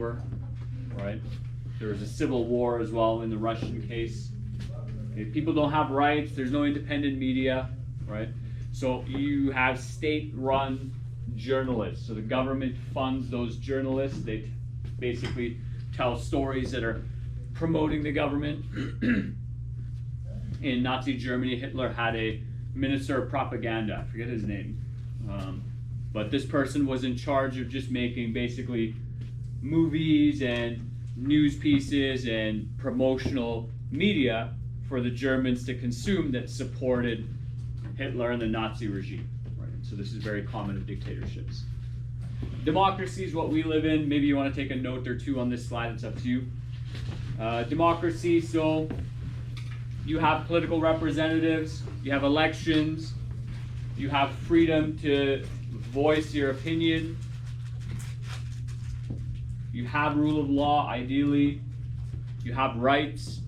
right? There was a civil war as well in the Russian case. Okay, people don't have rights, there's no independent media, right? So you have state-run journalists. So the government funds those journalists. They basically tell stories that are promoting the government. In Nazi Germany, Hitler had a minister of propaganda, I forget his name. But this person was in charge of just making basically movies and news pieces and promotional media for the Germans to consume that supported Hitler and the Nazi regime. Right? So this is very common in dictatorships. Democracy is what we live in. Maybe you want to take a note or two on this slide, it's up to you. Democracy, so you have political representatives, you have elections, you have freedom to voice your opinion, you have rule of law, ideally, you have rights,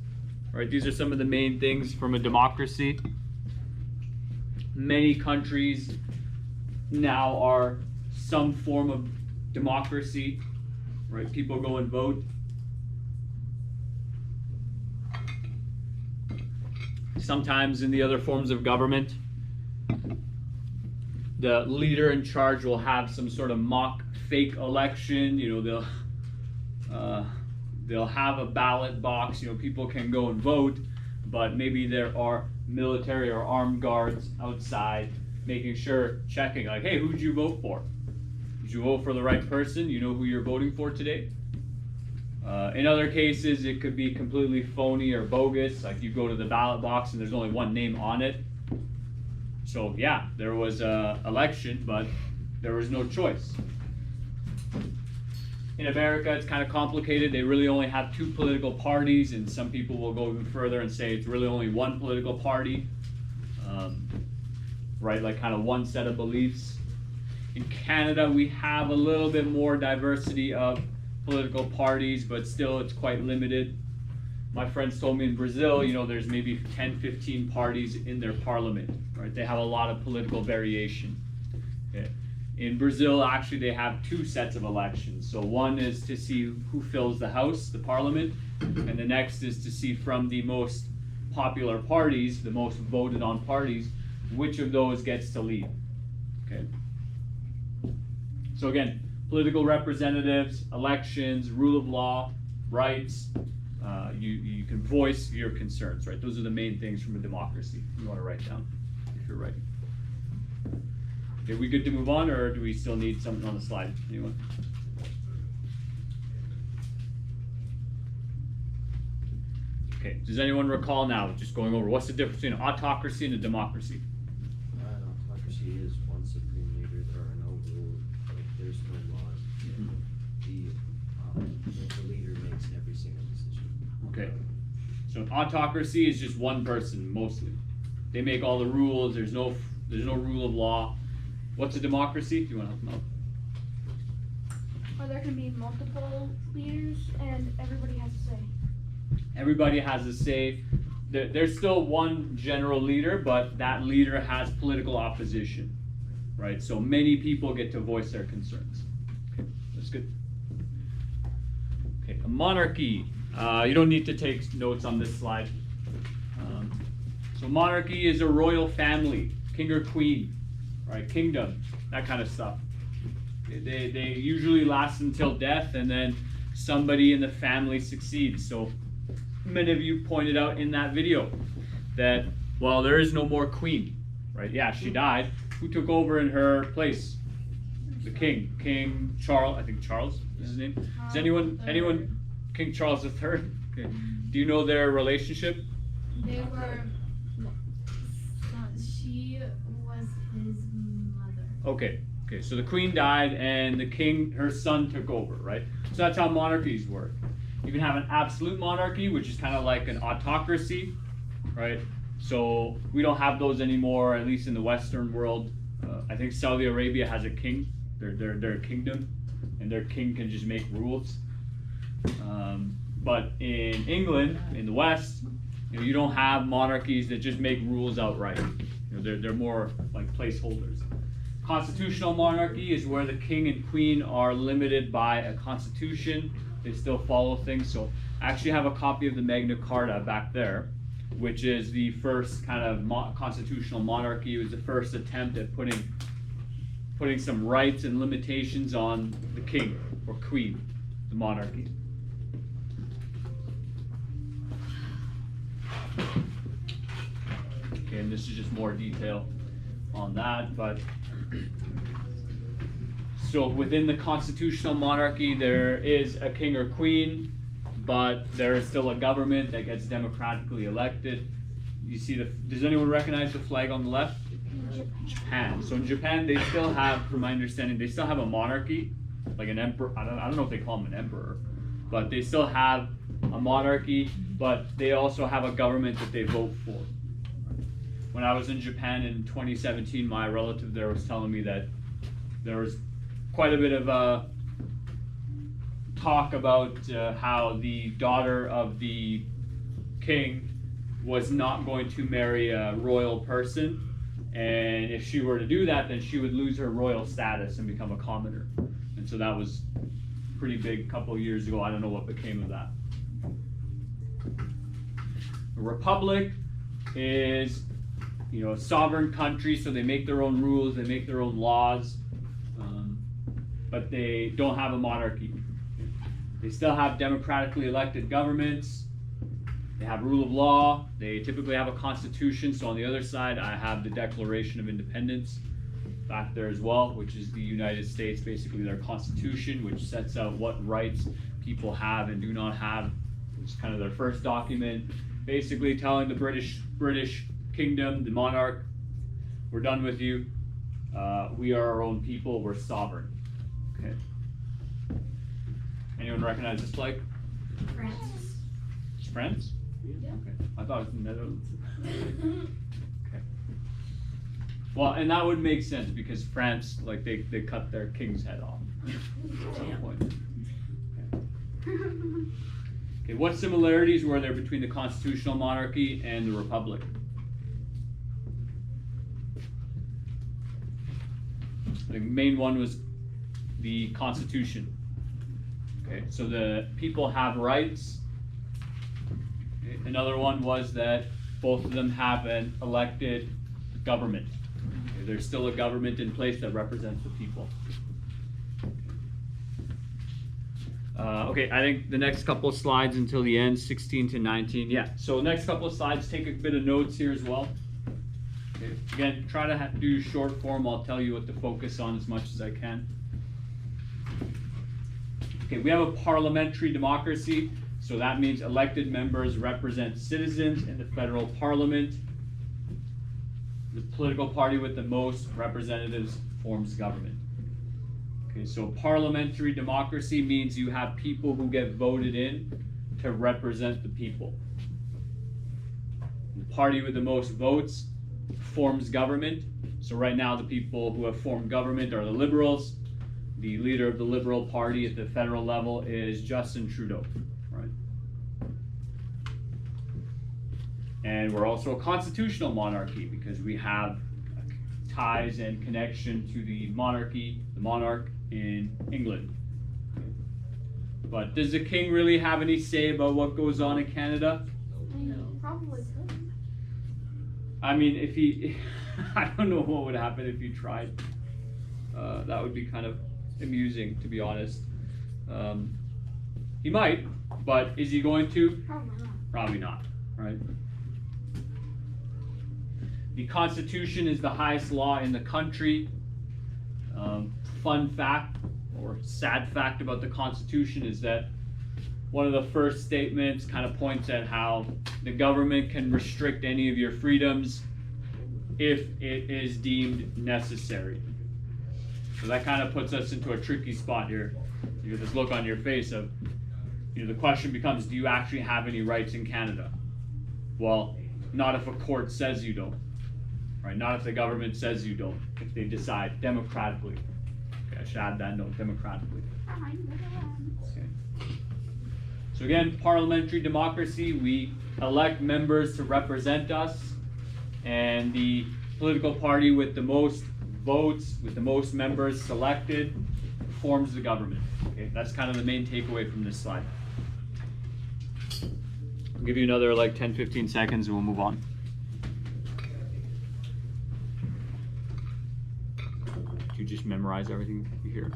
right? These are some of the main things from a democracy. Many countries now are some form of democracy, right? People go and vote. Sometimes in the other forms of government, the leader in charge will have some sort of mock fake election. You know, they'll have a ballot box. You know, people can go and vote, but maybe there are military or armed guards outside making sure, checking, like, hey, who'd you vote for? Did you vote for the right person? You know who you're voting for today? In other cases, it could be completely phony or bogus. Like you go to the ballot box and there's only one name on it. So yeah, there was an election, but there was no choice. In America, it's kind of complicated. They really only have two political parties, and some people will go even further and say it's really only one political party, right? Like kind of one set of beliefs. In Canada, we have a little bit more diversity of political parties, but still it's quite limited. My friends told me in Brazil, you know, there's maybe 10, 15 parties in their parliament, right? They have a lot of political variation. Okay. In Brazil, actually, they have two sets of elections. So one is to see who fills the House, the parliament, and the next is to see from the most popular parties, the most voted on parties, which of those gets to lead. Okay. So again, political representatives, elections, rule of law, rights, you can voice your concerns, right? Those are the main things from a democracy you want to write down if you're writing. Okay, we good to move on, or do we still need something on the slide? Anyone? Okay, does anyone recall now, just going over, what's the difference between an autocracy and a democracy? An autocracy is one supreme leader, there are no rules, like there's no laws. The leader makes every single decision. Okay, so an autocracy is just one person, mostly. They make all the rules, there's no rule of law. What's a democracy? Do you want to help them out? Or there can be multiple leaders and everybody has a say. Everybody has a say. There's still one general leader, but that leader has political opposition, right? So many people get to voice their concerns. Okay, that's good. Okay, a monarchy. You don't need to take notes on this slide. So monarchy is a royal family, king or queen, right? Kingdom, that kind of stuff. They usually last until death, and then somebody in the family succeeds. So many of you pointed out in that video that, well, there is no more queen, right? Yeah, she died. Who took over in her place? The king. King Charles, I think Charles is his name. Is anyone, King Charles III? Okay. Do you know their relationship? They were, she was his mother. Okay, so the queen died and the king, her son took over, right? So that's how monarchies work. You can have an absolute monarchy, which is kind of like an autocracy, right? So we don't have those anymore, at least in the Western world. I think Saudi Arabia has a king, their kingdom, and their king can just make rules. But in England, in the West, you don't have monarchies that just make rules outright. They're more like placeholders. Constitutional monarchy is where the king and queen are limited by a constitution. They still follow things. So I actually have a copy of the Magna Carta back there, which is the first kind of constitutional monarchy. It was the first attempt at putting some rights and limitations on the king or queen, the monarchy. Okay, and this is just more detail on that, but so within the constitutional monarchy there is a king or queen, but there is still a government that gets democratically elected. You see does anyone recognize the flag on the left? Japan. So in Japan they still have, from my understanding, they still have a monarchy, like an emperor. I don't know if they call him an emperor, but they still have a monarchy, but they also have a government that they vote for. When I was in Japan in 2017, my relative there was telling me that there was quite a bit of talk about how the daughter of the king was not going to marry a royal person, and if she were to do that, then she would lose her royal status and become a commoner. And so that was pretty big a couple of years ago. I don't know what became of that. A republic is, a sovereign country, so they make their own rules, they make their own laws, but they don't have a monarchy. They still have democratically elected governments. They have rule of law. They typically have a constitution. So on the other side, I have the Declaration of Independence back there as well, which is the United States, basically their constitution, which sets out what rights people have and do not have. It's kind of their first document, basically telling the British Kingdom, the monarch, we're done with you. We are our own people. We're sovereign. Okay. Anyone recognize this flag? France. It's France? Yeah. Okay. I thought it was the Netherlands. Okay. Well, and that would make sense because France, like they cut their king's head off at some point. Okay. Okay. What similarities were there between the constitutional monarchy and the republic? The main one was the Constitution. Okay, so the people have rights. Okay, another one was that both of them have an elected government. Okay, there's still a government in place that represents the people. Okay, I think the next couple of slides until the end, 16 to 19. Yeah, so next couple of slides, take a bit of notes here as well. Okay, again, try to do short form. I'll tell you what to focus on as much as I can. Okay, we have a parliamentary democracy, so that means elected members represent citizens in the federal parliament. The political party with the most representatives forms government. Okay, so parliamentary democracy means you have people who get voted in to represent the people. The party with the most votes forms government. So right now the people who have formed government are the Liberals. The leader of the Liberal Party at the federal level is Justin Trudeau, right? And we're also a constitutional monarchy because we have ties and connection to the monarchy, the monarch in England. But does the king really have any say about what goes on in Canada? Probably could. I mean, if he, I don't know what would happen if you tried. That would be kind of amusing, to be honest. He might, but is he going to? Probably not. Probably not, right? The Constitution is the highest law in the country. Fun fact, or sad fact about the Constitution is that one of the first statements kind of points at how the government can restrict any of your freedoms if it is deemed necessary. So that kind of puts us into a tricky spot here. You get this look on your face of, the question becomes, do you actually have any rights in Canada? Well, not if a court says you don't, right? Not if the government says you don't, if they decide democratically. Okay, I should add that note, democratically. Okay. So again, parliamentary democracy, we elect members to represent us, and the political party with the most votes with the most members selected forms the government. Okay, that's kind of the main takeaway from this slide. I'll give you another like 10-15 seconds and we'll move on. Do you just memorize everything you hear?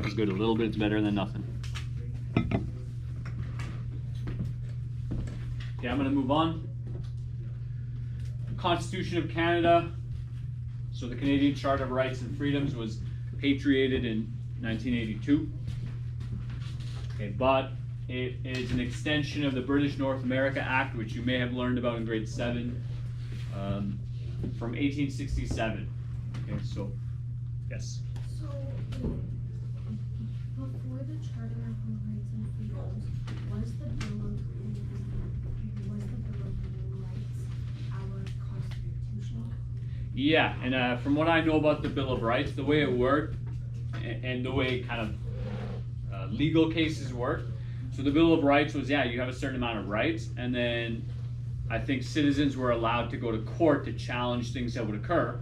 That's good. A little bit's better than nothing. Okay, I'm gonna move on. Constitution of Canada. So the Canadian Charter of Rights and Freedoms was patriated in 1982. Okay, but it is an extension of the British North America Act, which you may have learned about in grade 7, from 1867. Okay, so, yes. So, before the Charter of Rights and Freedoms, was the Bill of Rights our constitution? Yeah, and from what I know about the Bill of Rights, the way it worked, and the way kind of legal cases work. So the Bill of Rights was, yeah, you have a certain amount of rights, and then I think citizens were allowed to go to court to challenge things that would occur,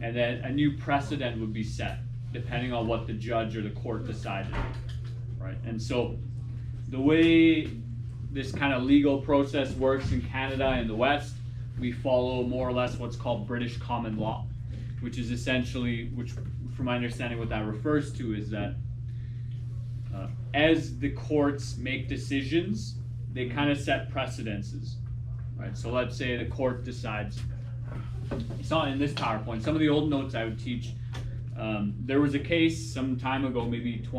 and then a new precedent would be set, depending on what the judge or the court decided, right? And so the way this kind of legal process works in Canada and the West, we follow more or less what's called British common law, which is essentially, which from my understanding what that refers to is that as the courts make decisions, they kind of set precedences, right? So let's say the court decides, it's not in this PowerPoint, some of the old notes I would teach, there was a case some time ago, maybe